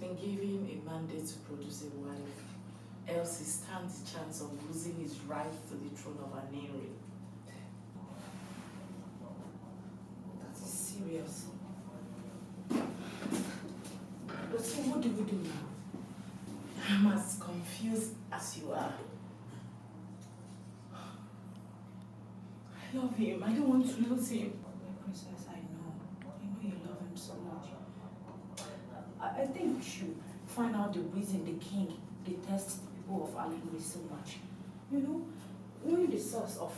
been given a mandate to produce a wife, else he stands the chance of losing his right to the throne of Aniri. That is serious. But so what do we do now? I'm as confused as you are. I love him. I don't want to lose him. My princess, I know you love him so much. I think we should find out the reason the king detests the people of Alingwe so much. You know, knowing the source of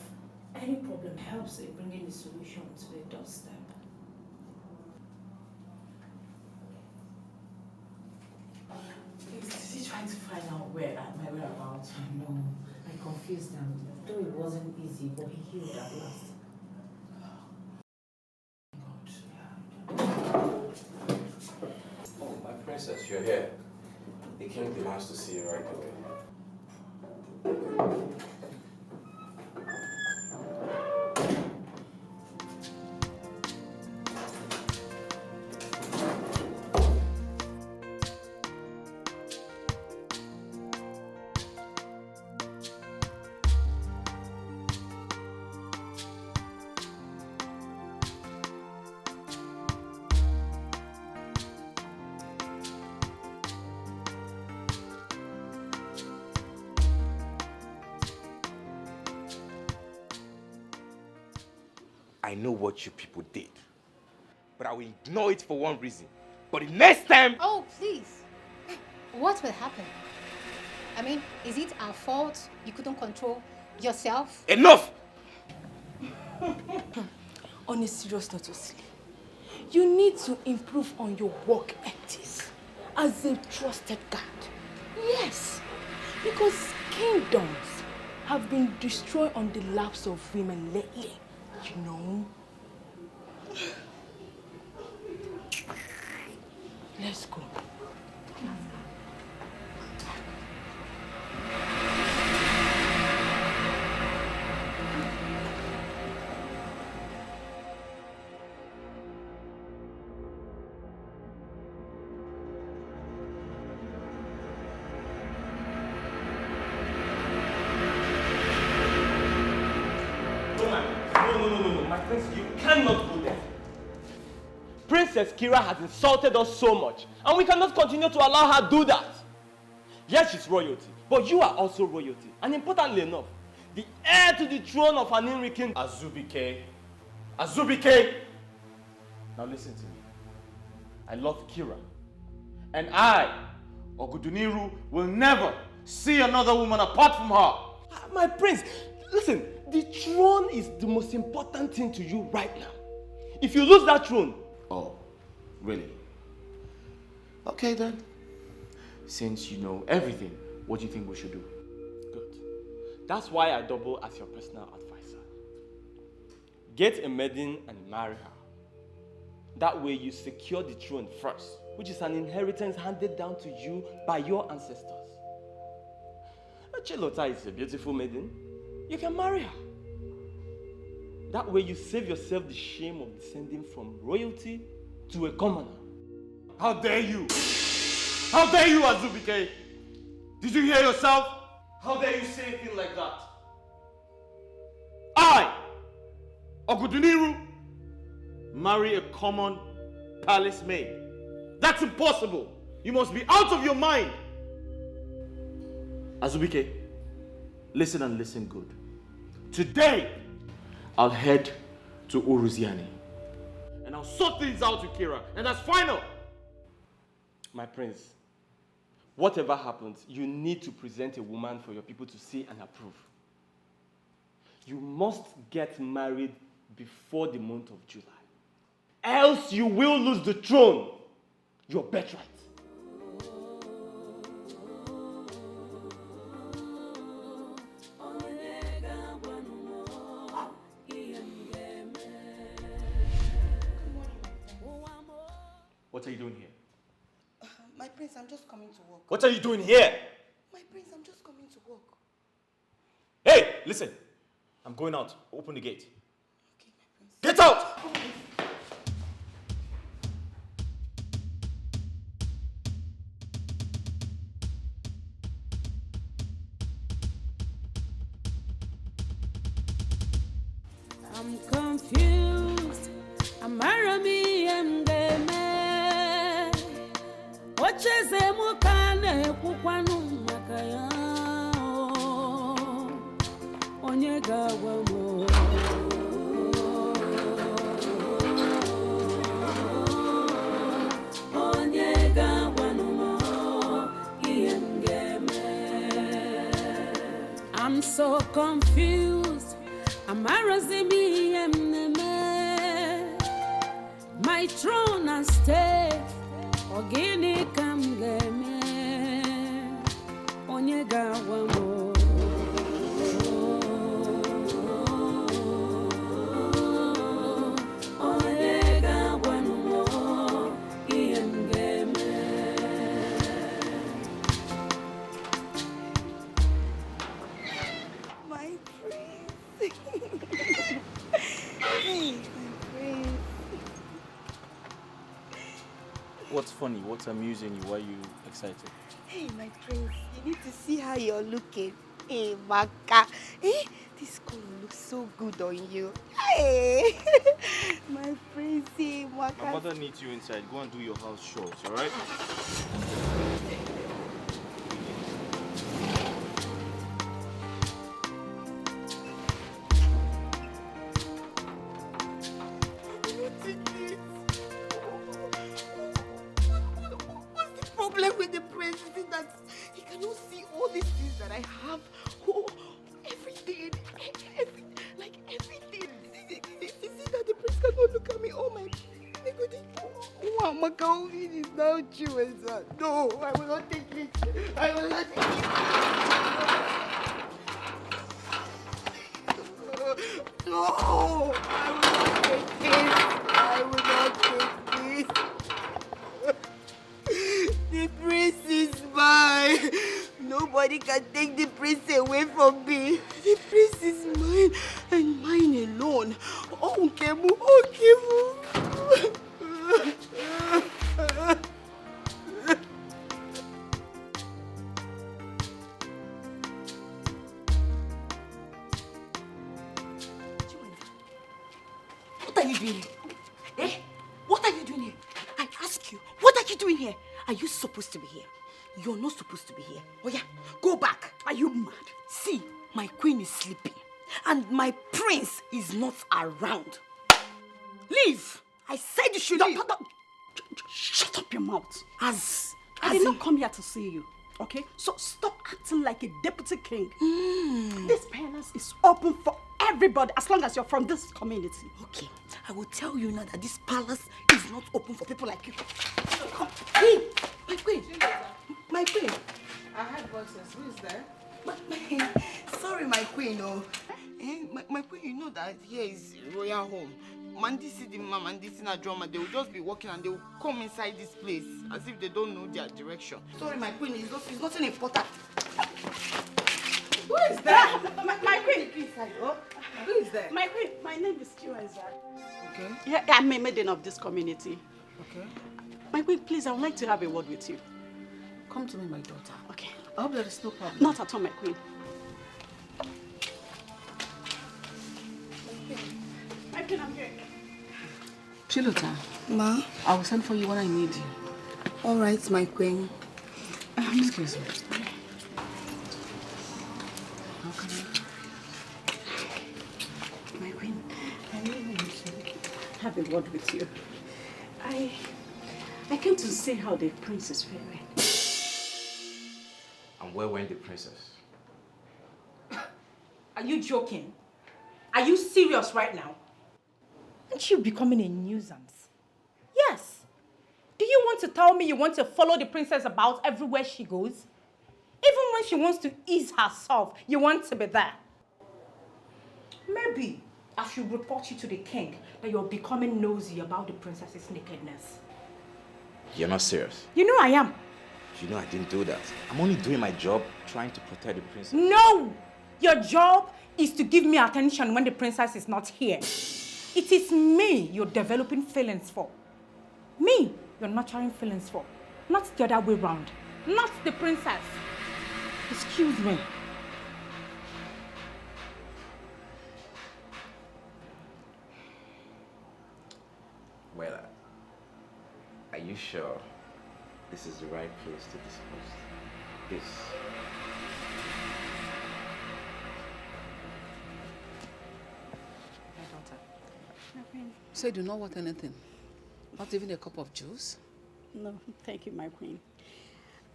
any problem helps in bringing the solution to the doorstep. Is he trying to find out where my whereabouts? I know. I confused him. Though it wasn't easy, but he healed at last. Oh, my princess, you're here. The king demands to see you right away. I know what you people did, but I will ignore it for one reason. But the next time... Oh, please. What will happen? I mean, is it our fault you couldn't control yourself? Enough! On a serious note, Osili, you need to improve on your work ethics as a trusted guard. Yes, because kingdoms have been destroyed on the laps of women lately. You know? Let's go. You cannot go there. Princess Kira has insulted us so much, and we cannot continue to allow her do that. Yes, she's royalty, but you are also royalty, and importantly enough, the heir to the throne of Aniri King Azubike. Azubike! Now listen to me. I love Kira, and I, Oguduniru, will never see another woman apart from her. My prince, listen. The throne is the most important thing to you right now. If you lose that throne... Oh, really? Okay then. Since you know everything, what do you think we should do? Good. That's why I double as your personal advisor. Get a maiden and marry her. That way you secure the throne first, which is an inheritance handed down to you by your ancestors. Chilota is a beautiful maiden. You can marry her. That way you save yourself the shame of descending from royalty to a commoner. How dare you? How dare you, Azubike? Did you hear yourself? How dare you say a thing like that? I, Oguduniru, marry a common palace maid. That's impossible. You must be out of your mind. Azubike, listen and listen good. Today, I'll head to Uruziani. And I'll sort things out with Kira. And that's final. My prince, whatever happens, you need to present a woman for your people to see and approve. You must get married before the month of July. Else you will lose the throne, your birthright. What are you doing here? My prince, I'm just coming to work. What are you doing here? My prince, I'm just coming to work. Hey, listen. I'm going out. Open the gate. Okay, my prince. Get out! I'm confused. Amara mi emgeme. Ocheze mukane kukwanu makaya. Onyega wamo. Onyega wano iemgeme. I'm so confused. Amarazimi emneme. My throne and stay. Ogini kamgeme. Onyega wamo. Onyega wano iemgeme. My prince. Hey, my prince. What's funny? What's amusing you? Why are you excited? Hey, my prince. You need to see how you're looking. Hey, Maka. Hey, this color looks so good on you. Hey, my prince. Hey, Maka. My mother needs you inside. Go and do your house chores, alright? What's the problem with the prince? Is it that he cannot see all these things that I have? Oh, everything. Like everything. Is it that the prince cannot look at me? Oh my God. Oh, my God, it is now true, sir. No, I will not take it. I will not take it. No, I will not take this. I will not take this. The prince is mine. Nobody can take the prince away from me. The prince is mine and mine alone. Oh, Kemu, oh, Kemu. What are you doing here? Eh? What are you doing here? I ask you, what are you doing here? Are you supposed to be here? You're not supposed to be here. Oh yeah, go back. Are you mad? See, my queen is sleeping and my prince is not around. Leave! I said you should leave. Shut up your mouth. I did not come here to see you, okay? So stop acting like a deputy king. This palace is open for everybody as long as you're from this community. Okay, I will tell you now that this palace is not open for people like you. Come, hey, my queen. My queen. I heard voices. Who is there? Sorry, my queen, oh. My queen, you know that here is royal home. Mandi see the mom and this in a drama, they will just be walking and they will come inside this place as if they don't know their direction. Sorry, my queen, it's nothing important. Who is there? My queen. Who is there? My queen, my name is Chiweza. Okay. Yeah, I'm a maiden of this community. Okay. My queen, please, I would like to have a word with you. Come to me, my daughter. Okay. I hope there is no problem. Not at all, my queen. My queen, I'm here. Chilota, Ma? I will send for you when I need you. All right, my queen. Excuse me. How can My queen, I really want to have a word with you. I came to see how the prince is faring. And where went the princess? Are you joking? Are you serious right now? Aren't you becoming a nuisance? Yes. Do you want to tell me you want to follow the princess about everywhere she goes? Even when she wants to ease herself, you want to be there. Maybe I should report you to the king that you're becoming nosy about the princess's nakedness. You're not serious. You know I am. You know I didn't do that. I'm only doing my job trying to protect the princess. No! Your job is to give me attention when the princess is not here. It is me you're developing feelings for. Me you're nurturing feelings for. Not the other way round. Not the princess. Excuse me. you sure this is the right place to discuss this? My daughter. My queen. So you do not want anything? Not even a cup of juice? No, thank you, my queen.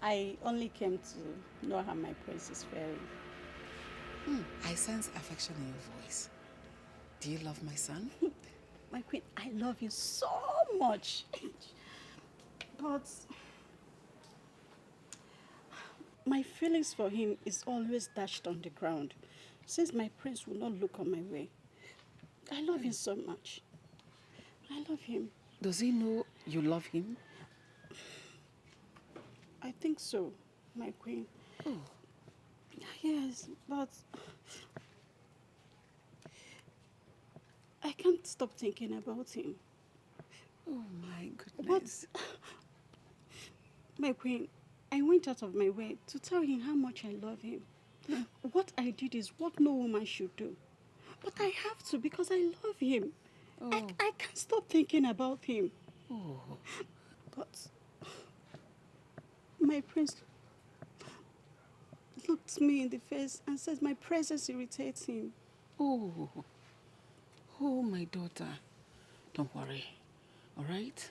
I only came to know how my prince is faring. I sense affection in your voice. Do you love my son? My queen, I love you so much. But my feelings for him is always dashed on the ground, since my prince will not look on my way. I love him so much. I love him. Does he know you love him? I think so, my queen. Oh. Yes, but I can't stop thinking about him. Oh my goodness. But, my queen, I went out of my way to tell him how much I love him. What I did is what no woman should do. But I have to because I love him. Oh. I can't stop thinking about him. Oh. But my prince looked me in the face and said my presence irritates him. Oh. Oh, my daughter. Don't worry. All right?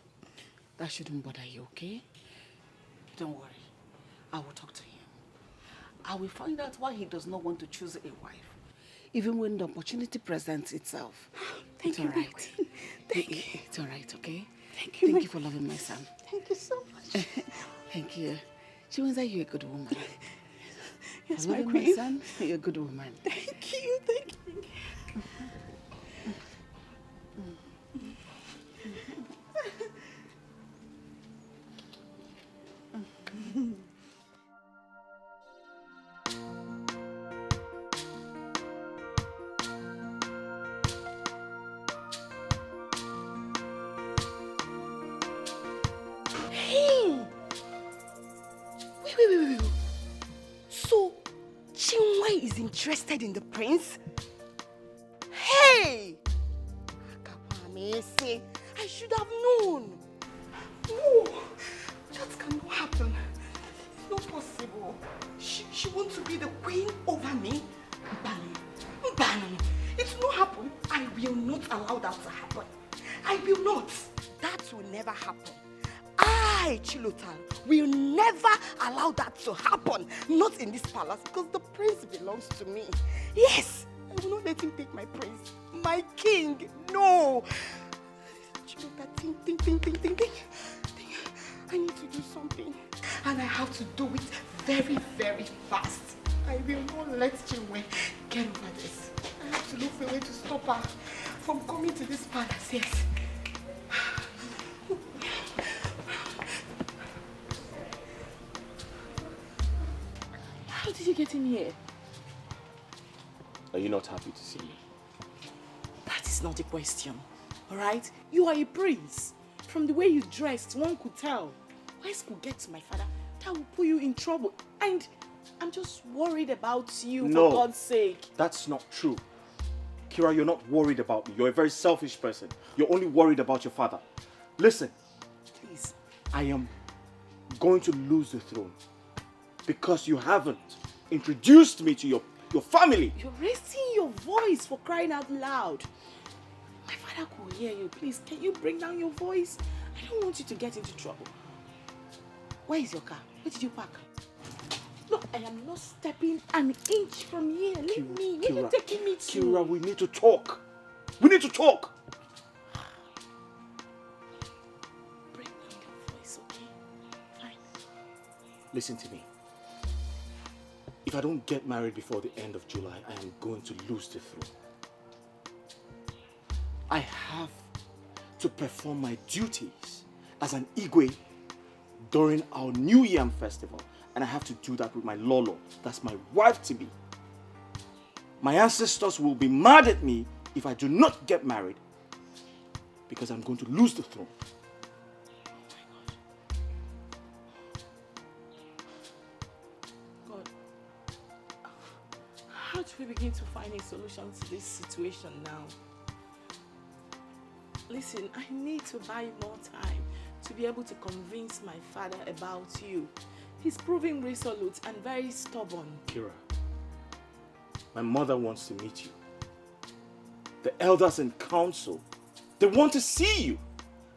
That shouldn't bother you, okay? Don't worry. I will talk to him. I will find out why he does not want to choose a wife, even when the opportunity presents itself. Thank you, all right. my queen. Thank you. It's all right, okay? Thank you, Thank you for loving my son. Thank you so much. Thank you. She means that you're a good woman. Yes, For my loving queen. my son, you're a good woman. Thank you, thank you. Hey! Wait. So, Chinwe is interested in the prince? Hey! Akapamese, I should have known. No, that cannot happen. It's not possible. She wants to be the queen over me? Bani, it will not happen. I will not allow that to happen. I will not. That will never happen. I, Chilotan, will never allow that to happen. Not in this palace, because the prince belongs to me. Yes, I will not let him take my prince. My king, no. Chilotan, think. I need to do something. And I have to do it very, very fast. I will not let Chinwe get over this. I have to look for a way to stop her from coming to this palace, yes. How did you get in here? Are you not happy to see me? That is not the question, all right? You are a prince. From the way you dressed, one could tell. Wise could get to my father, that will put you in trouble. And I'm just worried about you, No. for God's sake. That's not true. Kira, you're not worried about me. You're a very selfish person. You're only worried about your father. Listen, Please. I am going to lose the throne because you haven't introduced me to your family. You're raising your voice, for crying out loud. My father could hear you. Please, can you bring down your voice? I don't want you to get into trouble. Where is your car? Where did you park? Look, I am not stepping an inch from here. Leave me. Where are you taking me to? Kira, we need to talk. We need to talk. Bring down your voice, okay? Fine. Listen to me. If I don't get married before the end of July, I am going to lose the throne. I have to perform my duties as an Igwe during our New Yam festival. And I have to do that with my Lolo. That's my wife-to-be. My ancestors will be mad at me if I do not get married because I'm going to lose the throne. God, how do we begin to find a solution to this situation now? Listen, I need to buy more time to be able to convince my father about you. He's proving resolute and very stubborn. Kira, my mother wants to meet you. The elders in council, they want to see you.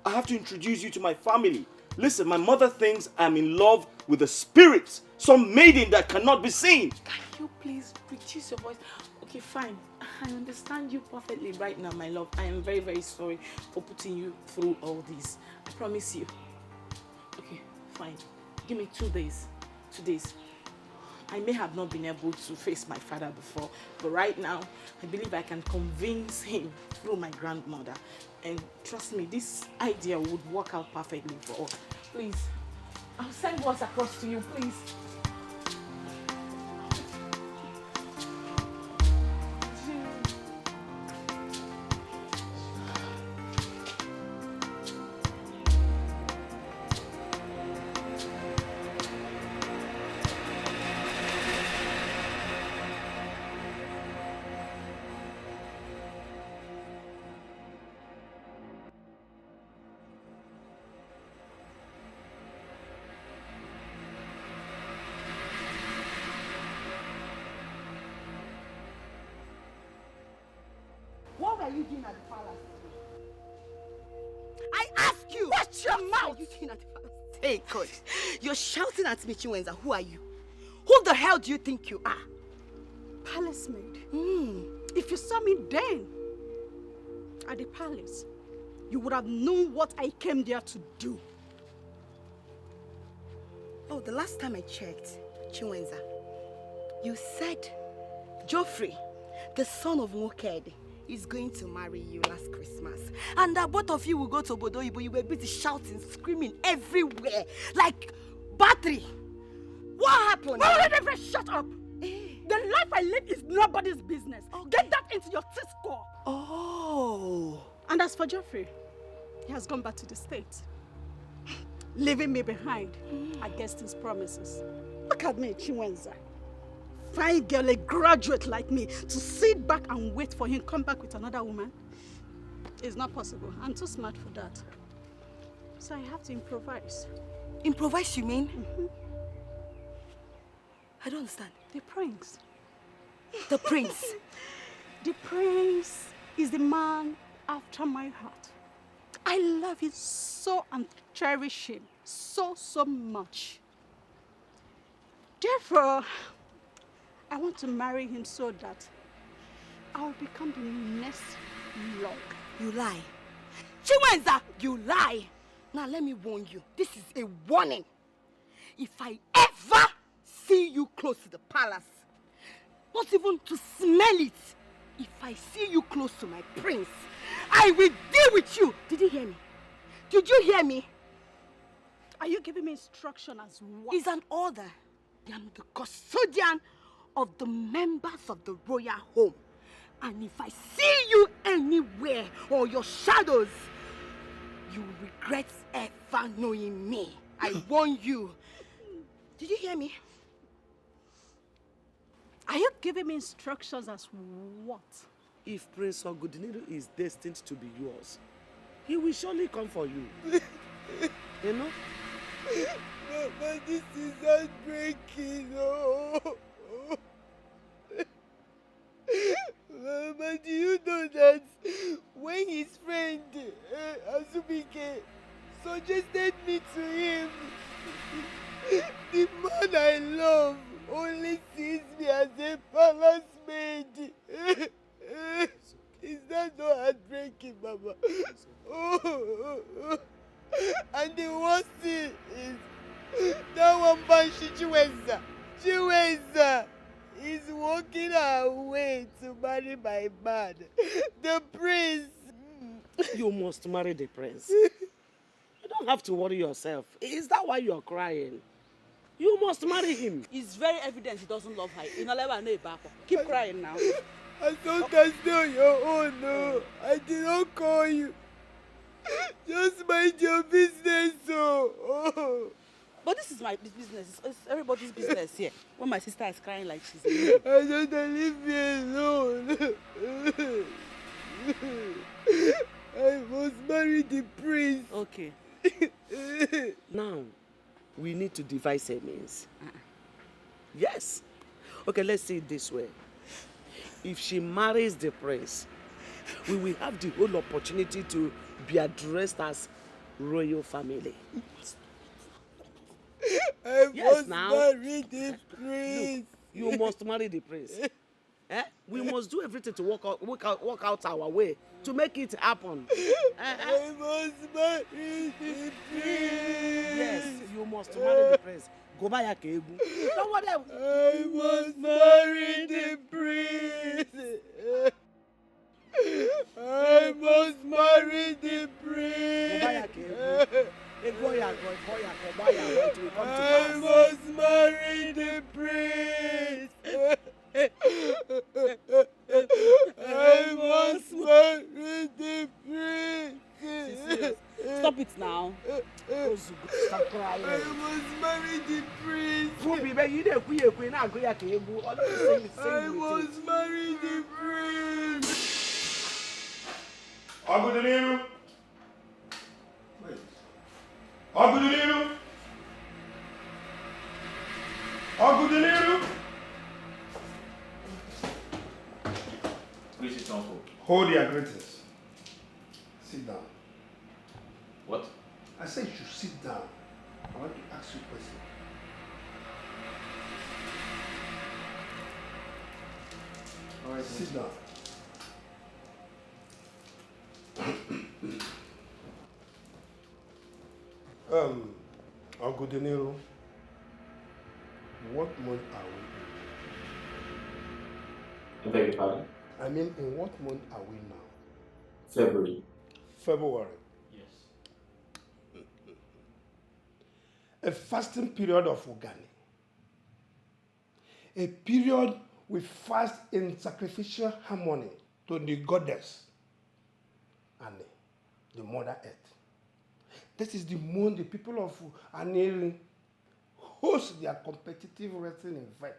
I have to introduce you to my family. Listen, my mother thinks I'm in love with a spirit, some maiden that cannot be seen. Can you please reduce your voice? Okay, fine. I understand you perfectly right now, my love. I am very, very sorry for putting you through all this. I promise you. Okay, fine. Give me 2 days. 2 days. I may have not been able to face my father before, but right now, I believe I can convince him through my grandmother. And trust me, this idea would work out perfectly for us. Please, I'll send words across to you, please. What were you doing at the palace? I ask you! Watch your mouth! What are you doing at the palace? Hey, God. You're shouting at me, Chinwenza. Who are you? Who the hell do you think you are? Palace maid. If you saw me then at the palace, you would have known what I came there to do. Oh, the last time I checked, Chinwenza, you said Geoffrey, the son of Nwokede, is going to marry you last Christmas. And that both of you will go to Obodo Ibo. You were busy shouting, screaming everywhere, like battery. What happened? Shut up! The life I live is nobody's business. Get that into your teeth core. Oh. And as for Geoffrey, he has gone back to the States, leaving me behind against his promises. Look at me, Chinwenza. Fine girl, a graduate like me, to sit back and wait for him to come back with another woman. It's not possible. I'm too smart for that. So I have to improvise. Improvise, you mean? I don't understand. The prince. The prince? The prince is the man after my heart. I love him so and cherish him so much. Therefore, I want to marry him so that I'll become the next lord. You lie. Chinwenza, you lie. Now let me warn you. This is a warning. If I ever see you close to the palace, not even to smell it, if I see you close to my prince, I will deal with you. Did you hear me? Did you hear me? Are you giving me instruction as what? It's an order. I am the custodian of the members of the royal home. And if I see you anywhere or your shadows, you will regret ever knowing me. I warn you. Did you hear me? Are you giving me instructions as what? If Prince Ogudiniru is destined to be yours, he will surely come for you. You know? Mama, this is heartbreaking. Oh. Mama, do you know that when his friend Azubike suggested me to him, the man I love only sees me as a palace maid. Is that not heartbreaking, Mama? Oh. And the worst thing is that one Banshee Chinwenza is walking her way to marry my man, the prince. You must marry the prince. You don't have to worry yourself. Is that why you're crying? You must marry him. It's very evident he doesn't love her. Keep crying now. I thought that's not your own, no. I did not call you. Just mind your business, oh. But this is my business. It's everybody's business here. When my sister is crying like she's I don't leave me alone. I must marry the prince. Okay. Now, we need to devise a means. Yes. Okay, let's see it this way. If she marries the prince, we will have the whole opportunity to be addressed as royal family. I Yes, must now. marry the prince. Look, you must marry the prince. We must do everything to work out our way to make it happen. I must marry the prince. Yes, you must marry the prince. Go buy a cable. Don't worry. I must marry the prince. I must marry the prince. Go buy a cable. I must marry the prince. I must marry the prince. Stop it now. Stop crying. I must marry the prince. I must marry the prince. Agudeliru. Wait. Agudeliru. Agudeliru. Greetings, uncle. Hold your greetings. Sit down. What? I said you should sit down. I want to ask you a question. All right, sit down. Uncle De Niro, what month are we I beg your pardon? in? I mean, in what month are we now? February. February. Yes. A fasting period of Ogani. A period we fast in sacrificial harmony to the goddess and the Mother Earth. This is the month the people of Aneri host their competitive wrestling event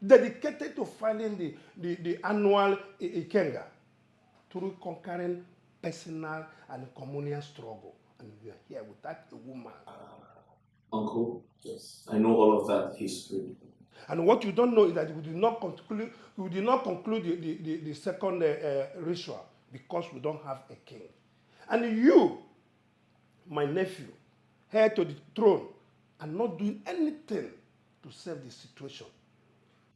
dedicated to filing the annual Ikenga through conquering personal and communal struggle. And we are here without a woman. Uncle, yes, I know all of that history. And what you don't know is that we did not conclude the second ritual because we don't have a king. And you, my nephew, heir to the throne, are not doing anything to save the situation.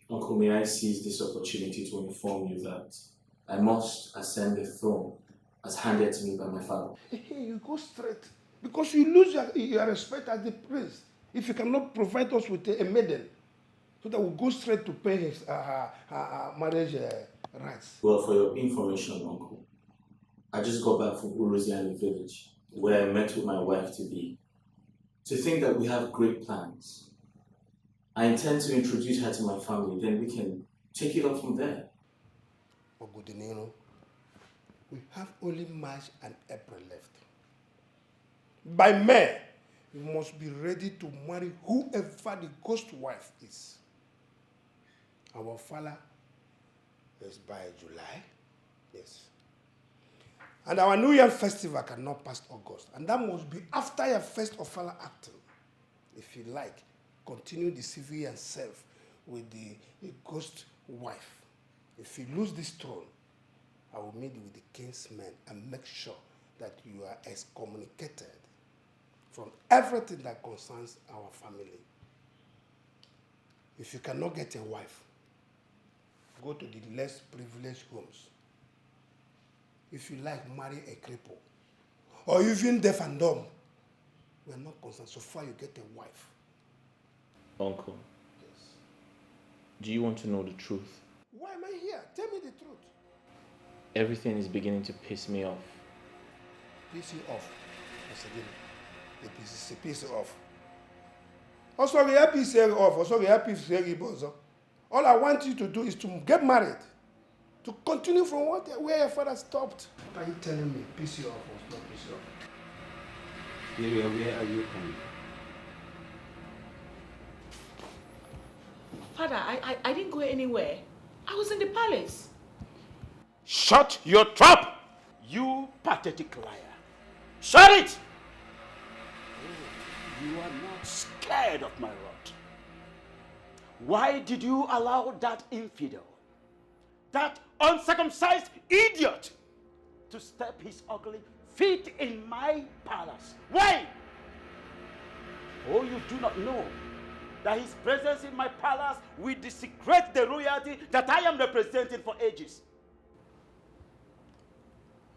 Uncle, may I seize this opportunity to inform you that I must ascend the throne as handed to me by my father. Hey, you go straight. Because you lose your respect as the prince if you cannot provide us with a maiden. So that we'll go straight to pay his marriage rights. Well, for your information, Uncle, I just got back from Uruziani village, where I met with my wife-to-be. To think that we have great plans. I intend to introduce her to my family, then we can take it up from there. Ogudinero, we have only March and April left. By May, you must be ready to marry whoever the ghost wife is. Our father is by July, yes. And our New Year festival cannot pass August. And that must be after your first official acting. If you like, continue deceiving yourself with the ghost wife. If you lose this throne, I will meet with the king's men and make sure that you are excommunicated from everything that concerns our family. If you cannot get a wife, go to the less privileged homes. If you like, marry a cripple. Or even deaf and dumb. We are not concerned. So far you get a wife. Uncle, Yes. do you want to know the truth? Why am I here? Tell me the truth. Everything is beginning to piss me off. Piss you off. Once again, the piss you off. Also, we have piss you off. Also, we have piss you off. All I want you to do is to get married. To continue from where your father stopped. Are you telling me piss you off or not piss you off? Lyria, where are you coming? Father, I didn't go anywhere. I was in the palace. Shut your trap! You pathetic liar. Shut it! You are not scared of my wrath. Why did you allow that infidel, that uncircumcised idiot, to step his ugly feet in my palace? Why? Oh, you do not know that his presence in my palace will desecrate the royalty that I am representing for ages.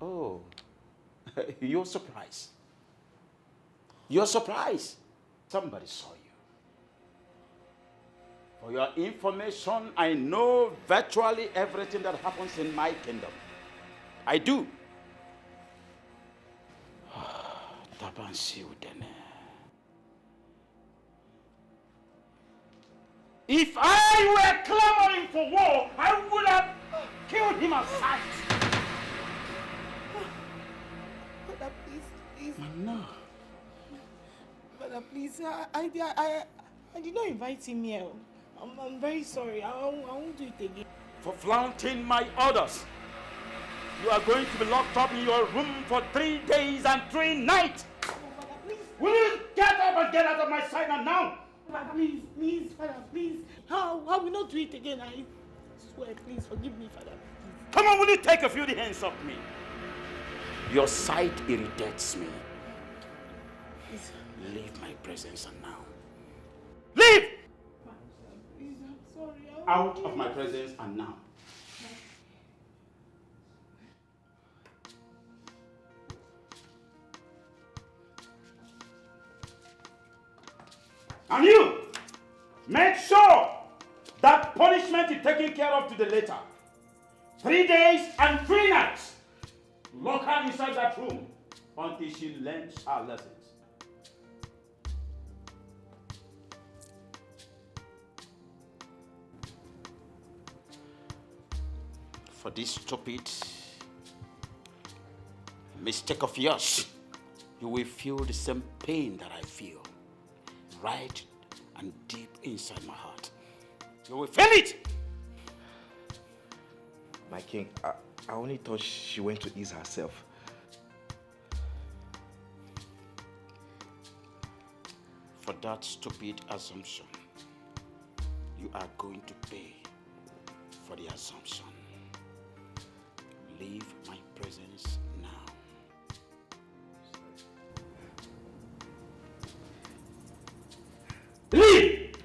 Oh, you're surprised. You're surprised. Somebody saw you. For your information, I know virtually everything that happens in my kingdom. I do. If I were clamoring for war, I would have killed him at sight. Father, please. No. Father, please. I did not invite him here. I'm very sorry. I won't do it again. For flaunting my orders, you are going to be locked up in your room for 3 days and 3 nights. Oh, Father, please. Will you get up and get out of my sight now? Father, please, Father, please. I will not do it again. I swear, please forgive me, Father. Please. Come on, will you take a few hands off me? Your sight irritates me. Please. Leave my presence now. Leave! Please, I'm sorry. Out of my presence and now. And you, make sure that punishment is taken care of to the later. 3 days and 3 nights. Lock her inside that room until she learns her lessons. For this stupid mistake of yours, you will feel the same pain that I feel, right and deep inside my heart. You will feel it! My king, I only thought she went to ease herself. For that stupid assumption, you are going to pay for the assumption. Leave my presence now. Leave!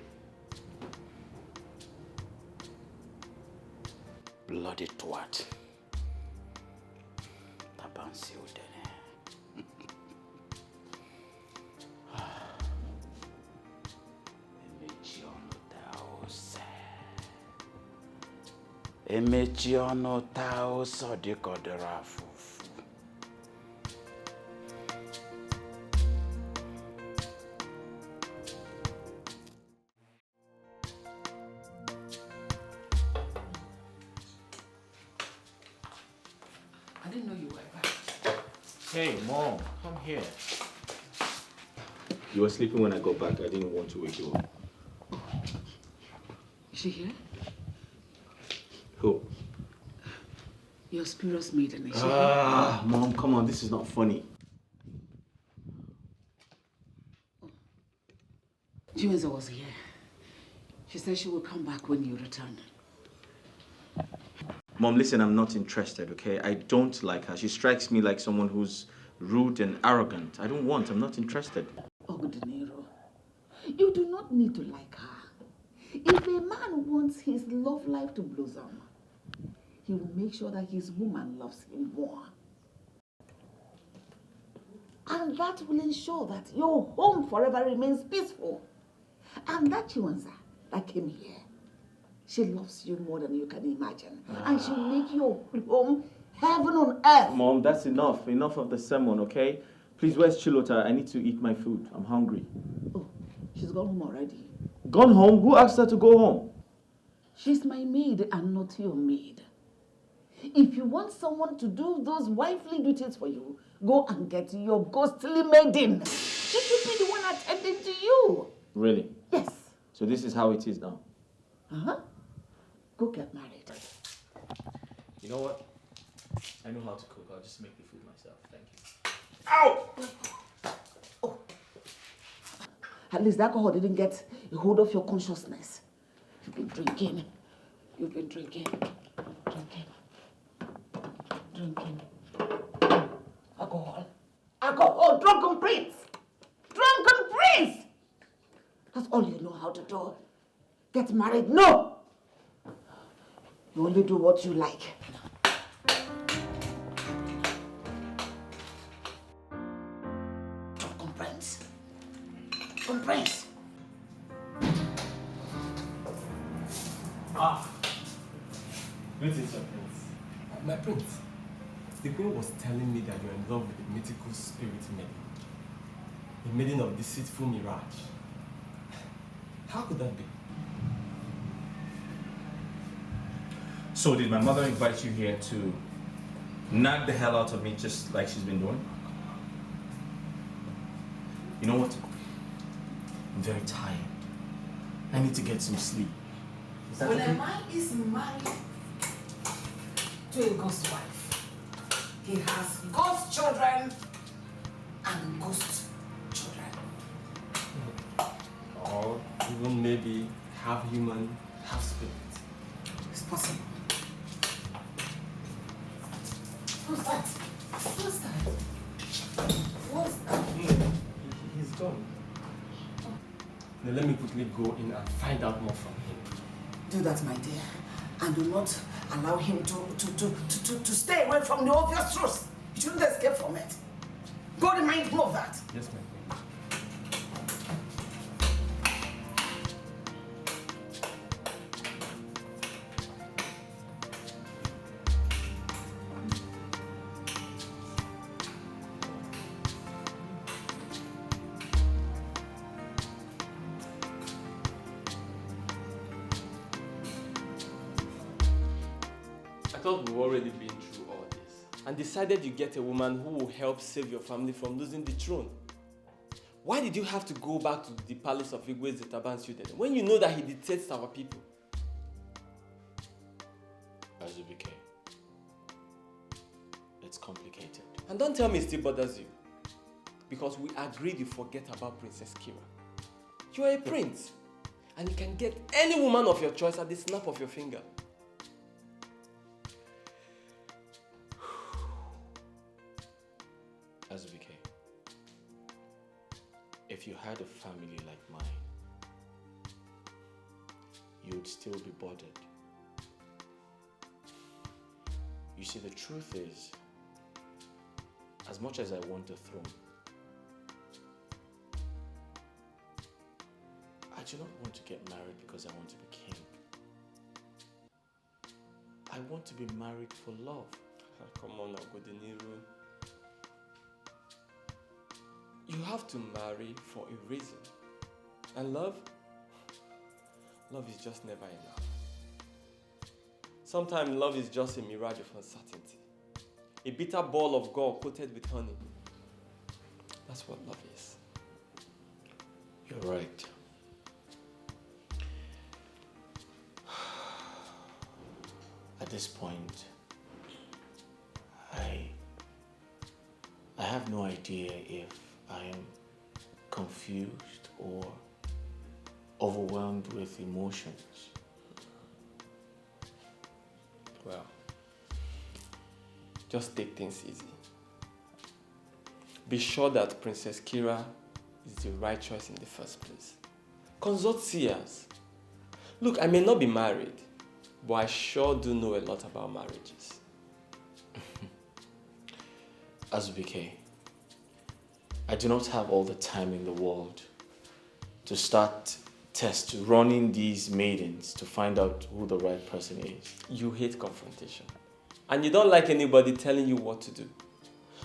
Bloody twat. Tabansi udene. Emechi ọnụ taa ụsọ dịka ọ dịrị afụfụ. I didn't know you were back. Hey, Mom, come here. You were sleeping when I got back. I didn't want to wake you up. Is she here? Who? Your spurious maiden. Is she Ah, Mom, come on. This is not funny. Chiwenza was here. She said she will come back when you return. Mom, listen, I'm not interested, okay? I don't like her. She strikes me like someone who's rude and arrogant. I'm not interested. Oh, De Niro, you do not need to like her. If a man wants his love life to blossom, he will make sure that his woman loves him more. And that will ensure that your home forever remains peaceful. And that Chiwenza that came here, she loves you more than you can imagine. And she'll make your home heaven on earth. Mom, that's enough. Enough of the sermon, okay? Please, where's Chilota? I need to eat my food. I'm hungry. Oh, she's gone home already. Gone home? Who asked her to go home? She's my maid and not your maid. If you want someone to do those wifely duties for you, go and get your ghostly maiden. She should be the one attending to you. Really? Yes. So this is how it is now? Uh-huh. Go get married. You know what? I know how to cook. I'll just make the food myself. Thank you. Ow! Oh. At least the alcohol didn't get a hold of your consciousness. You've been drinking. You've been drinking. Drinking. Alcohol. Alcohol. Drunken prince. Drunken prince. That's all you know how to do. Get married? No. You only do what you like. Drunken prince. Drunken prince. Greetings, your prince. My prince, the queen was telling me that you're in love with a mythical spirit maiden. A maiden of deceitful mirage. How could that be? So did my mother invite you here to knock the hell out of me just like she's been doing? You know what? I'm very tired. I need to get some sleep. Is that When okay? a man is married to a ghost wife, he has ghost children and ghost children. Or even maybe half human, half spirit. It's possible. Who's that? Who's that? What's that? He's gone. Now let me quickly go in and find out more from him. Do that, my dear, and do not allow him to stay away from the obvious truth. You shouldn't escape from it. Go remind him of that. Yes, ma'am. I thought we've already been through all this and decided you get a woman who will help save your family from losing the throne. Why did you have to go back to the palace of Igwe Zetabansude when you know that he detests our people? Azubike, it's complicated. And don't tell me it still bothers you. Because we agreed you forget about Princess Kira. You are a prince. And you can get any woman of your choice at the snap of your finger. Azubike, if you had a family like mine, you would still be bothered. You see, the truth is, as much as I want the throne, I do not want to get married because I want to be king. I want to be married for love. Come on now, Godeniru. You have to marry for a reason. And love? Love is just never enough. Sometimes love is just a mirage of uncertainty. A bitter ball of gall coated with honey. That's what love is. You're right. At this point, I have no idea if I am confused or overwhelmed with emotions. Well, just take things easy. Be sure that Princess Kira is the right choice in the first place. Consult seers. Look, I may not be married, but I sure do know a lot about marriages. Azubike, I do not have all the time in the world to start running these maidens to find out who the right person is. You hate confrontation. And you don't like anybody telling you what to do.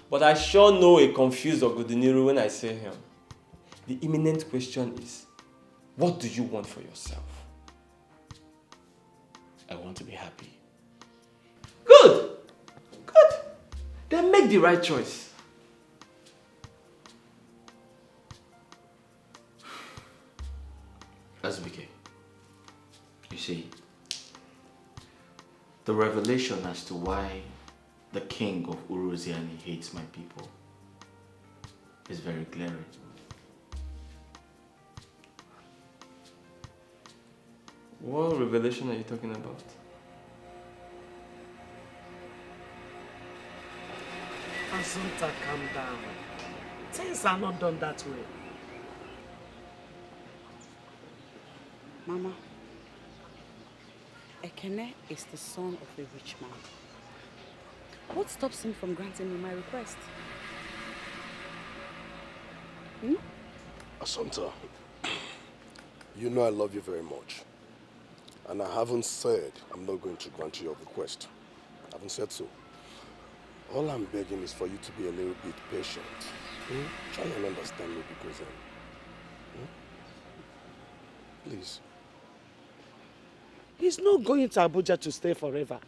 But I sure know a confused Ogoduniru when I say him. The imminent question is, what do you want for yourself? I want to be happy. Good! Good! Then make the right choice. Azubike, you see, the revelation as to why the king of Uruziani hates my people is very glaring. What revelation are you talking about? Assunta, calm down. Things are not done that way. Mama, Ekene is the son of a rich man. What stops him from granting me my request? Assunta, you know I love you very much. And I haven't said I'm not going to grant you your request. I haven't said so. All I'm begging is for you to be a little bit patient. Try and understand me because please. He's not going to Abuja to stay forever.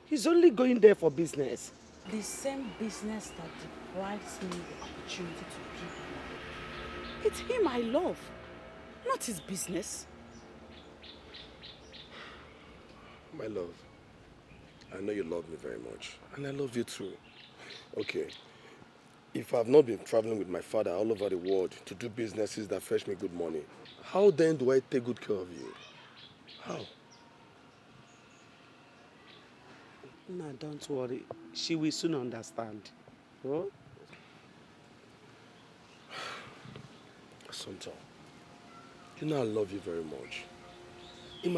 He's only going there for business. The same business that deprives me the opportunity to give him. It's him I love, not his business. My love, I know you love me very much, and I love you too. Okay, if I've not been traveling with my father all over the world to do businesses that fetch me good money, how then do I take good care of you? How? No, don't worry. She will soon understand. Oh? Assunta, you know I love you very much. If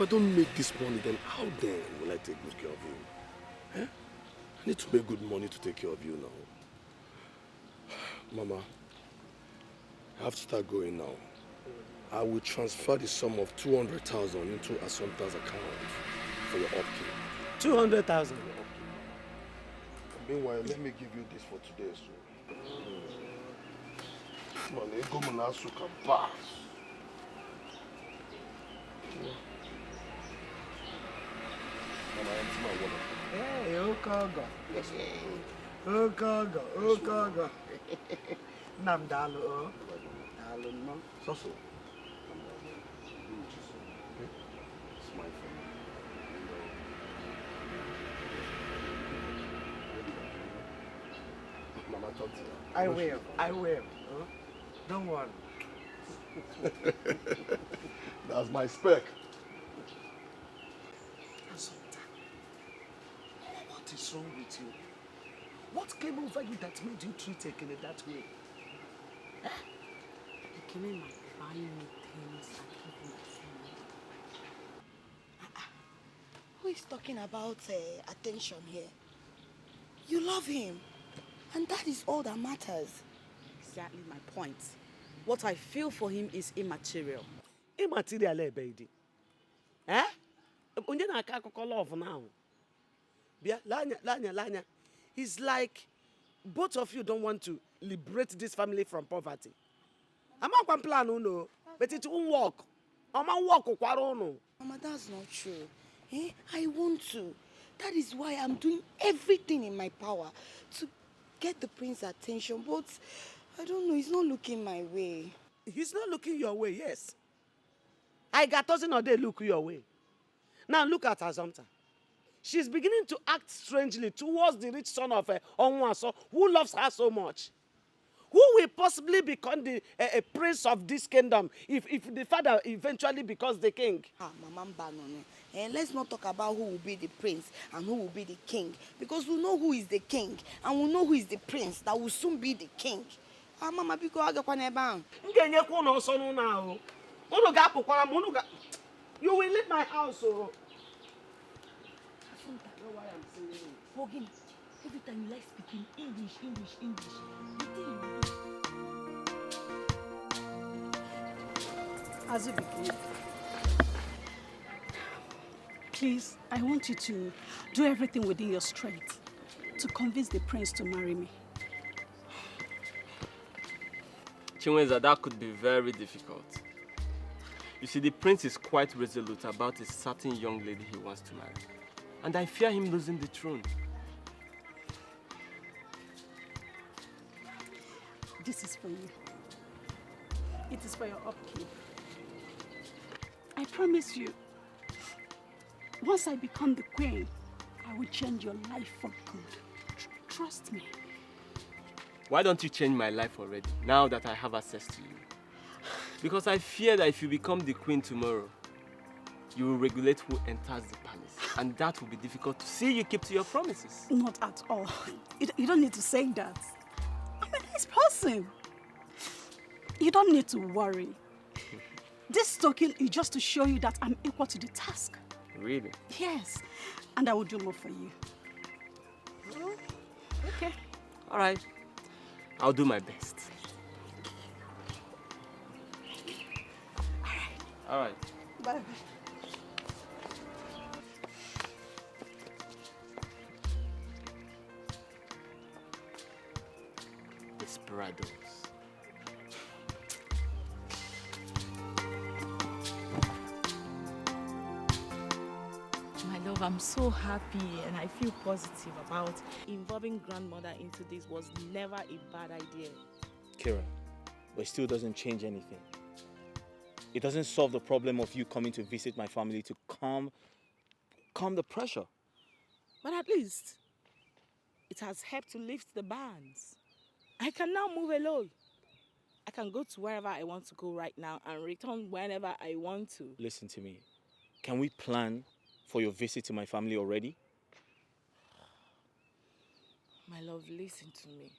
I don't make this money, then how then will I take good care of you? Eh? I need to make good money to take care of you now. Mama, I have to start going now. I will transfer the sum of 200,000 into Assunta's account for your upkeep. 200,000? Meanwhile, let me give you this for today, so. Hey, Okogo. Okogo. Nam dalu o. Dalu mo. So. Mama, talk to you. I will. Huh? Don't worry. That's my spec. Assunta, what is wrong with you? What came over you that made you treat Ekene that way? Eh? Ekene might buy me things and give me food. Who is talking about attention here? You love him, and that is all that matters. Exactly my point. What I feel for him is immaterial. Immaterial, baby. Eh? Onye na aka akụkọ love now. Bia, lanya. It's like both of you don't want to liberate this family from poverty. I'm not plan uno, but it won't work. I'm not work uno. Mama, that's not true. I want to. That is why I'm doing everything in my power to get the prince's attention, but I don't know, he's not looking my way. He's not looking your way, yes. I got doesn't or they look your way. Now look at Assunta. She's beginning to act strangely towards the rich son of Onwaso, who loves her so much. Who will possibly become a prince of this kingdom if the father eventually becomes the king? Mama Banone. Let's not talk about who will be the prince and who will be the king. Because we know who is the king and we know who is the prince that will soon be the king. Mama, because you will leave my house. Oh. Forgive. Every time you like speaking English. As it begins. Please, I want you to do everything within your strength to convince the prince to marry me. Chinwenza, that could be very difficult. You see, the prince is quite resolute about a certain young lady he wants to marry. And I fear him losing the throne. This is for you. It is for your upkeep. I promise you, once I become the queen, I will change your life for good. Trust me. Why don't you change my life already, now that I have access to you? Because I fear that if you become the queen tomorrow, you will regulate who enters the palace. And that will be difficult to see you keep to your promises. Not at all. You don't need to say that. I'm a nice person. You don't need to worry. This token is just to show you that I'm equal to the task. Really? Yes. And I will do more for you. Okay. All right. I'll do my best. All right. Bye. Desperados. My love, I'm so happy and I feel positive about involving grandmother into this was never a bad idea. Kira, but it still doesn't change anything. It doesn't solve the problem of you coming to visit my family to calm the pressure. But at least it has helped to lift the bans. I can now move alone. I can go to wherever I want to go right now and return whenever I want to. Listen to me. Can we plan for your visit to my family already? My love, listen to me.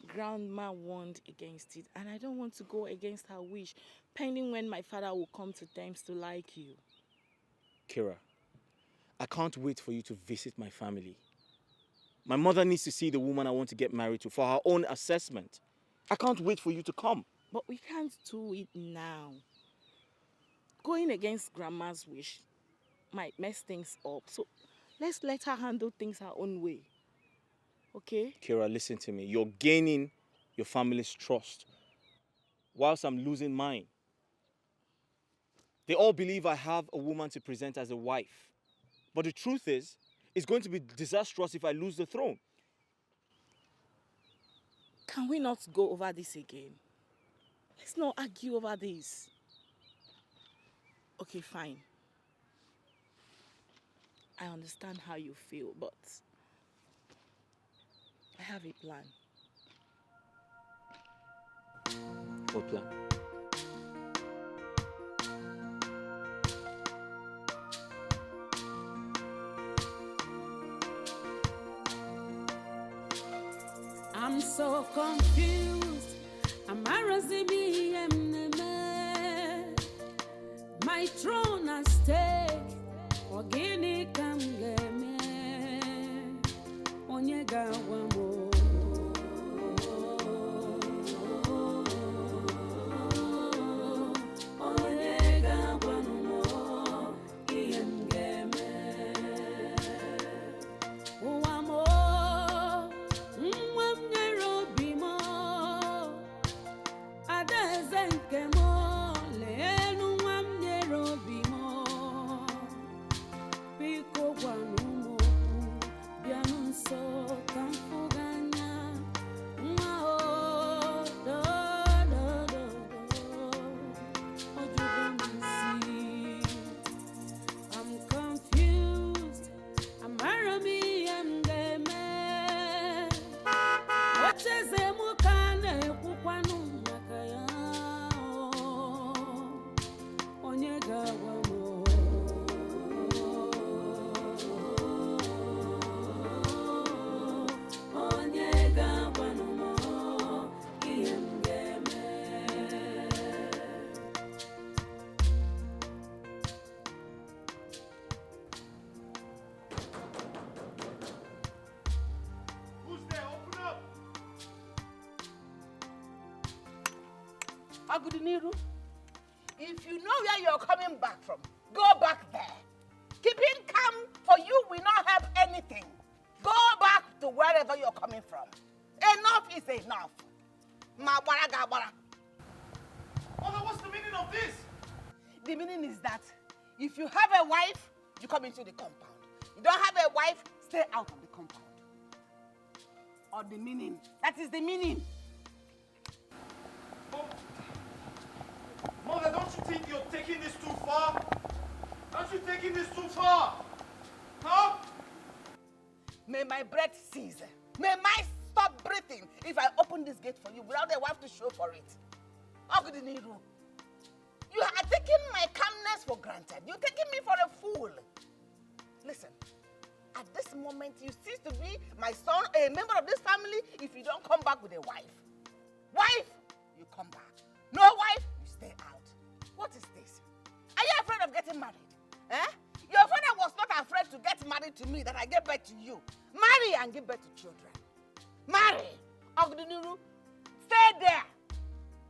Grandma warned against it, and I don't want to go against her wish, pending when my father will come to terms to like you. Kira, I can't wait for you to visit my family. My mother needs to see the woman I want to get married to for her own assessment. I can't wait for you to come. But we can't do it now. Going against Grandma's wish might mess things up, so let's let her handle things her own way. Okay? Kira, listen to me. You're gaining your family's trust whilst I'm losing mine. They all believe I have a woman to present as a wife. But the truth is, it's going to be disastrous if I lose the throne. Can we not go over this again? Let's not argue over this. Okay, fine. I understand how you feel, but I have a plan. What plan? I'm so confused. My throne at stake. Ogini kam geme. Onyega wamo. Onyega wamo. Iem geme. Wamo. Agudiniru, if you know where you're coming back from, go back there. Keeping calm for you will not help anything. Go back to wherever you're coming from. Enough is enough. Mother, what's the meaning of this? The meaning is that if you have a wife, you come into the compound. You don't have a wife, stay out of the compound. Or the meaning. That is the meaning. Mother, don't you think you're taking this too far? Aren't you taking this too far? Huh? May my breath cease. May my stop breathing if I open this gate for you without a wife to show for it. Agudiniru, granted. You're taking me for a fool. Listen, at this moment, you cease to be my son, a member of this family, if you don't come back with a wife. Wife, you come back. No wife, you stay out. What is this? Are you afraid of getting married? Eh? Your father was not afraid to get married to me that I gave birth to you. Marry and give birth to children. Marry. Ogdunuru, stay there.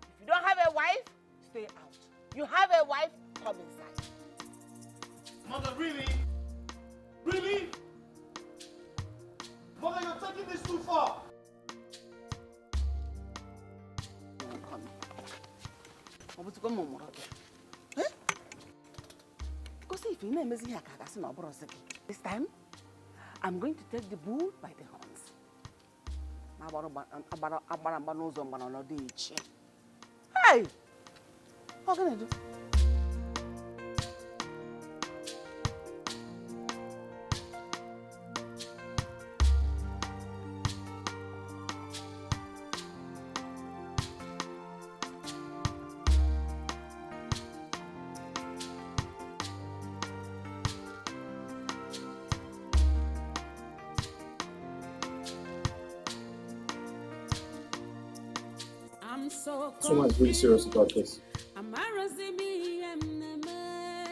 If you don't have a wife, stay out. You have a wife, come inside. Mother, really? Really? Mother, you're taking this too far. Because if you name is here, this time, I'm going to take the bull by the horns. Hey! What can I do? Someone's really serious about this.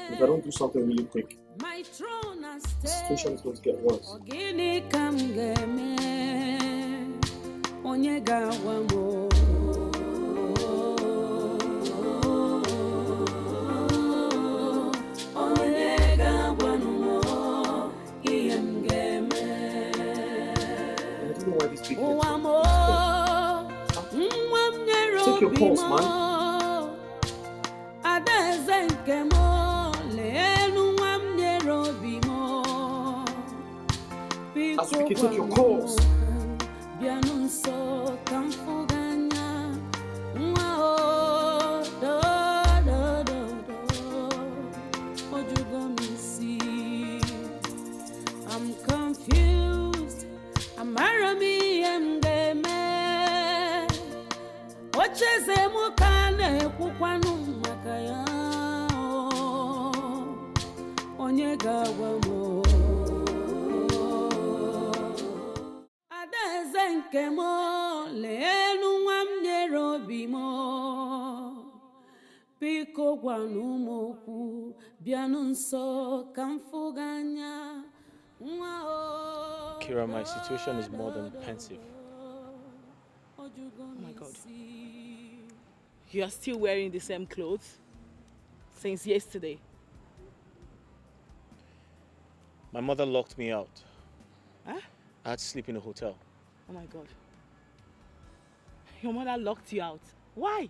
If I don't do something really quick, the situation is going to get worse. Take your pulse, man. Asuki, take your pulse. I'm confused. I'm Arami and Ocheze mukane kukwanu makaya onye gawa mo adeze nke mo lenu nwamnyere obi mo biko gwanu mokwu bianu nso ka mfuganya Kira, my situation is more than pensive. Oh my God. You are still wearing the same clothes since yesterday. My mother locked me out. Huh? I had to sleep in a hotel. Oh my God. Your mother locked you out. Why?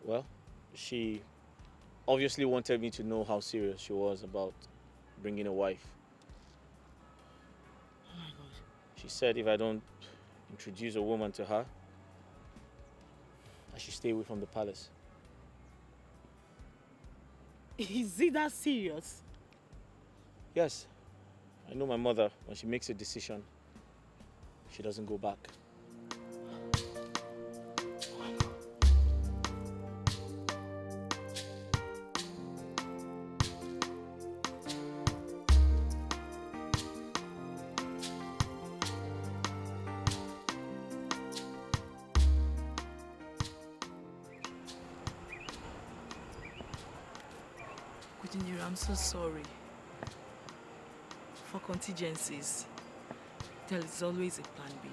Well, she obviously wanted me to know how serious she was about bringing a wife. Oh my God. She said if I don't introduce a woman to her, I should stay away from the palace. Is it that serious? Yes. I know my mother, when she makes a decision, she doesn't go back. I'm so sorry. For contingencies, there is always a plan B.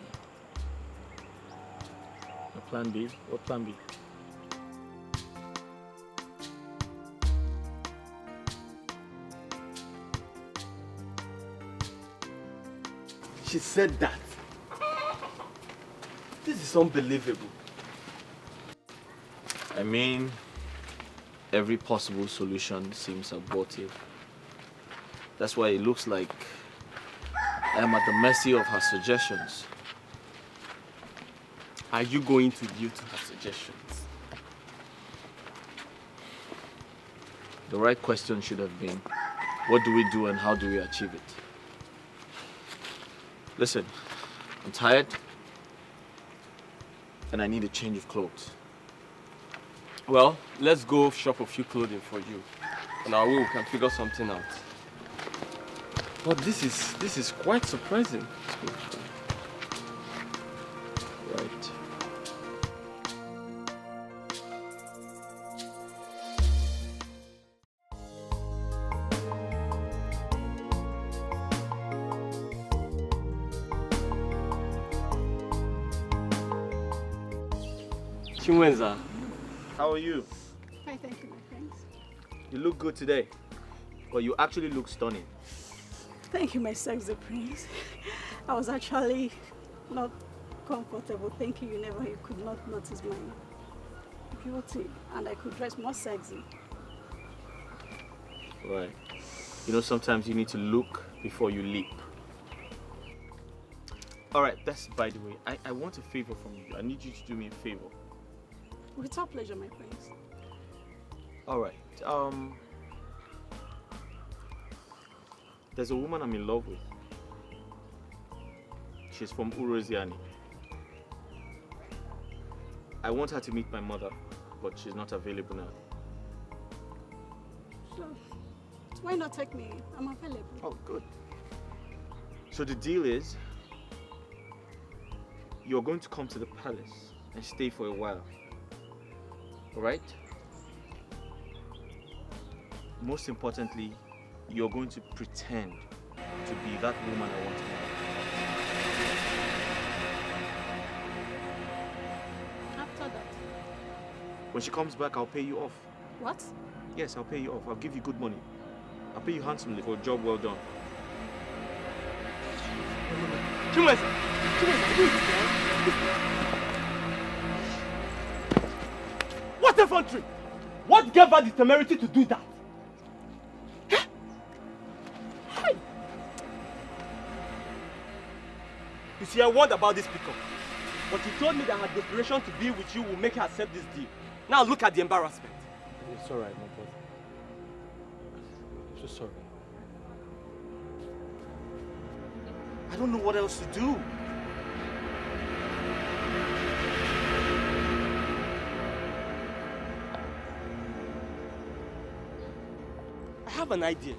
A plan B? What plan B? She said that. This is unbelievable. I mean, every possible solution seems abortive. That's why it looks like I'm at the mercy of her suggestions. Are you going to yield to her suggestions? The right question should have been, what do we do and how do we achieve it? Listen, I'm tired and I need a change of clothes. Well, let's go shop a few clothing for you. On our way, we can figure something out. But this is quite surprising. Right. Chinwenza, how are you? Hi, thank you, my friends. You look good today. But you actually look stunning. Thank you, my sexy prince. I was actually not comfortable thinking you could not notice my beauty, and I could dress more sexy. Right. You know, sometimes you need to look before you leap. Alright, that's by the way. I want a favor from you. I need you to do me a favor. With our pleasure, my friends. Alright. There's a woman I'm in love with. She's from Uroziani. I want her to meet my mother, but she's not available now. So, why not take me? I'm available. Oh, good. So the deal is, you're going to come to the palace and stay for a while. Alright? Most importantly, you're going to pretend to be that woman I want to marry. After that. When she comes back, I'll pay you off. What? Yes, I'll pay you off. I'll give you good money. I'll pay you handsomely for a job well done. Chinwenza! What effrontery! What gave her the temerity to do that? You see, I wonder about this pickup. But you told me that her desperation to be with you will make her accept this deal. Now look at the embarrassment. It's alright, my brother. I'm so sorry. I don't know what else to do. I have an idea.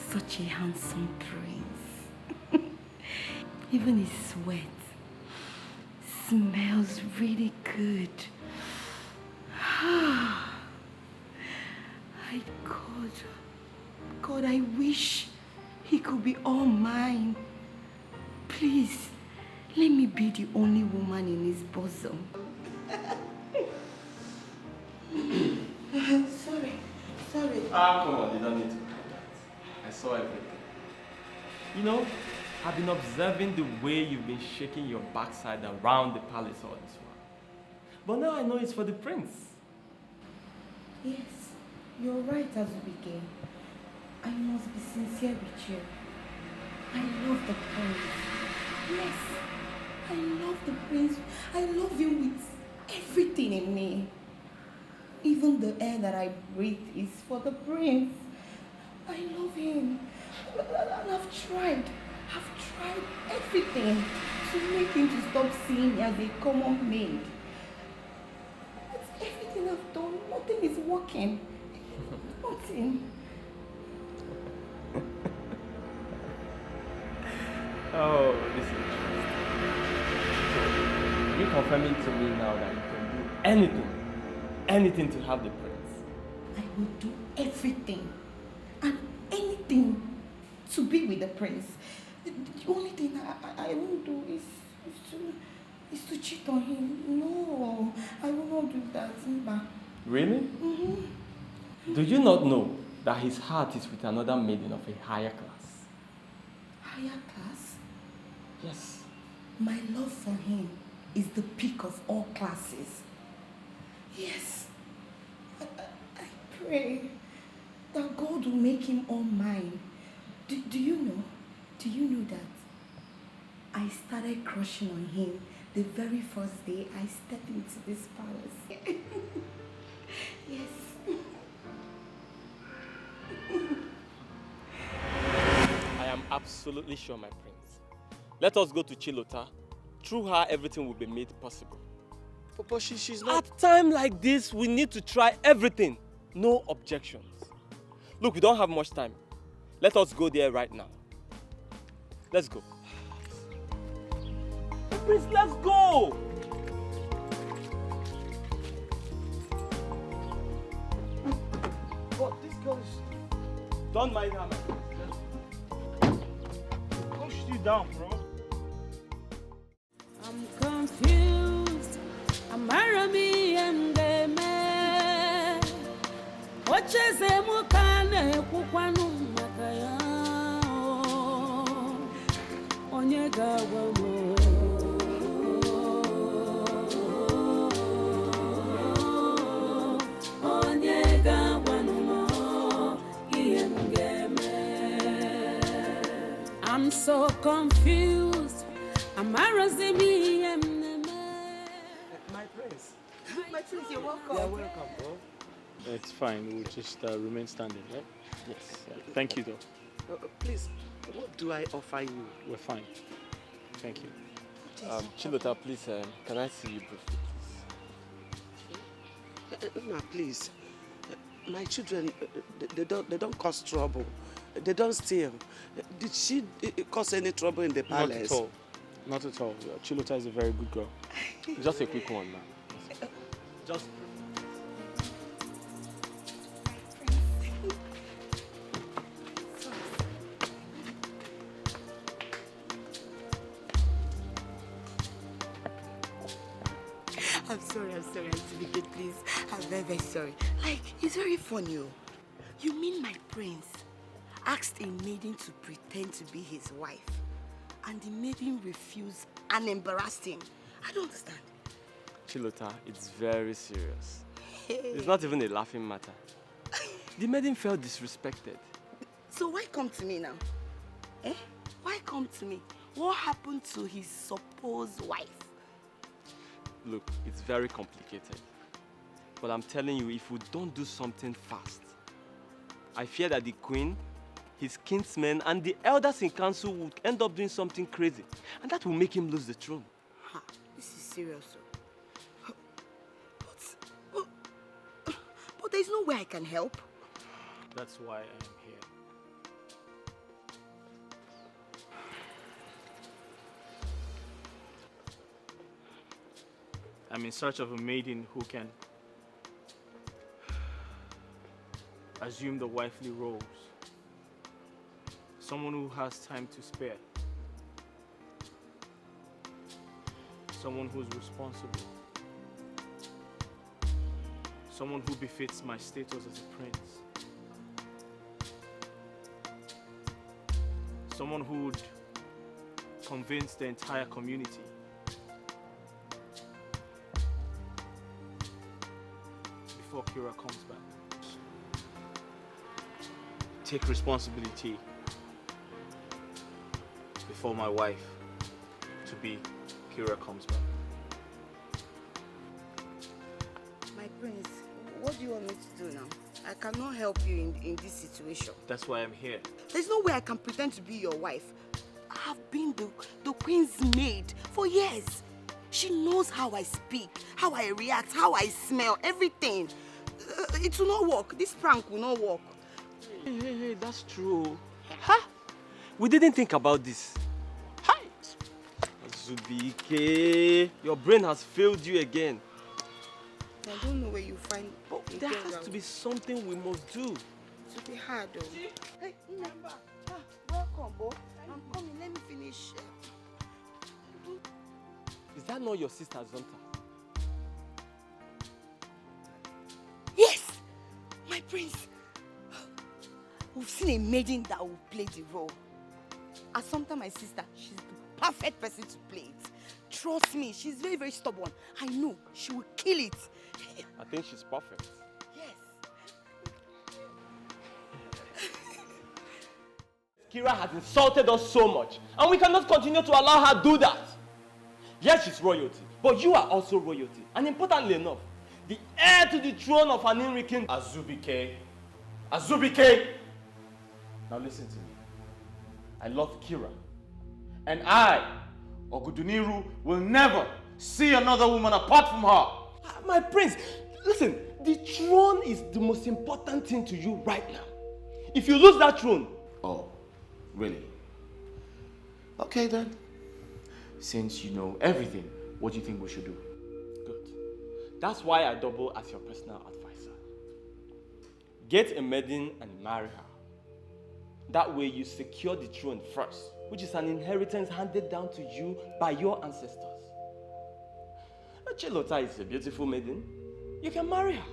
Such a handsome prince. Even his sweat smells really good. God, I wish he could be all mine. Please, let me be the only woman in his bosom. Sorry. Come on, you don't need to. I saw everything. You know, I've been observing the way you've been shaking your backside around the palace all this while. But now I know it's for the prince. Yes, you're right, Azubike. I must be sincere with you. I love the prince. Yes, I love the prince. I love him with everything in me. Even the air that I breathe is for the prince. I love him. And I've tried everything to make him to stop seeing me as a common maid. But everything I've done, nothing is working. Nothing. Oh, this is interesting. So, you're confirming to me now that you can do anything to have the prince. I will do everything and anything to be with the prince. The only thing I won't do is to cheat on him. No, I will not do that. Really? Mm-hmm. Do you not know that his heart is with another maiden of a higher class? Higher class? Yes. My love for him is the peak of all classes. Yes. I pray that God will make him all mine. Do you know that I started crushing on him the very first day I stepped into this palace? Yes. absolutely sure, my prince. Let us go to Chilota. Through her, everything will be made possible. Papa, she's not... At time like this, we need to try everything. No objections. Look, we don't have much time. Let us go there right now. Let's go. Prince, let's go! But this girl is... Don't mind her, my prince. Push you down, bro. I'm confused. I'm Arami and the man. What is a mukane kukwanu makaya? Onyega wamo. Onyega wano iyemgeme. I'm so confused. I'm Arazimi and My prince. My prince, you're welcome. You're welcome, bro. It's fine. We'll just remain standing, right? Yes. Yeah. Thank you, though. Please, what do I offer you? We're fine. Thank you. Chilota, please, can I see you briefly, please? No, please. My children, they don't cause trouble. They don't steal. Did she cause any trouble in the palace? Not at all. Not at all. Chilota is a very good girl. Just a quick one now. Just... I'm sorry, Auntie Dikeh, please. I'm very, very sorry. Like, it's very funny. You mean my prince asked a maiden to pretend to be his wife, and the maiden refused and embarrassed him? I don't understand. Chilota, it's very serious. It's not even a laughing matter. The maiden felt disrespected. So why come to me now? Eh? Why come to me? What happened to his supposed wife? Look, it's very complicated. But I'm telling you, if we don't do something fast, I fear that the queen, his kinsmen, and the elders in council would end up doing something crazy. And that will make him lose the throne. Ha, this is serious. But there's no way I can help. That's why I am here. I'm in search of a maiden who can assume the wifely roles. Someone who has time to spare. Someone who's responsible. Someone who befits my status as a prince. Someone who would convince the entire community before Kira comes back. Take responsibility before my wife to be Kira comes back. My prince, what do you want me to do now? I cannot help you in this situation. That's why I'm here. There's no way I can pretend to be your wife. I have been the queen's maid for years. She knows how I speak, how I react, how I smell, everything. It will not work. This prank will not work. Hey, that's true. Ha! We didn't think about this. Hi! Zubike, your brain has failed you again. I don't know where you find... But there has to be something we must do. It will be hard though. Hey, remember. Welcome, Bo. I'm coming. Let me finish. Is that not your sister Zonta? Yes! My prince. We've seen a maiden that will play the role. Assumpta, my sister, she's the perfect person to play it. Trust me, she's very, very stubborn. I know she will kill it. I think she's perfect. Yes. Kira has insulted us so much, and we cannot continue to allow her do that. Yes, she's royalty, but you are also royalty. And importantly enough, the heir to the throne of an King. Azubike. Azubike! Now listen to me. I love Kira. And I, Oguduniru, will never see another woman apart from her. My prince, listen, the throne is the most important thing to you right now. If you lose that throne... Oh, really? Okay then. Since you know everything, what do you think we should do? Good. That's why I double as your personal advisor. Get a maiden and marry her. That way you secure the throne first, which is an inheritance handed down to you by your ancestors. Chilota is a beautiful maiden. You can marry her.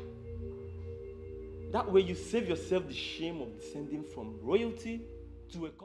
That way you save yourself the shame of descending from royalty to a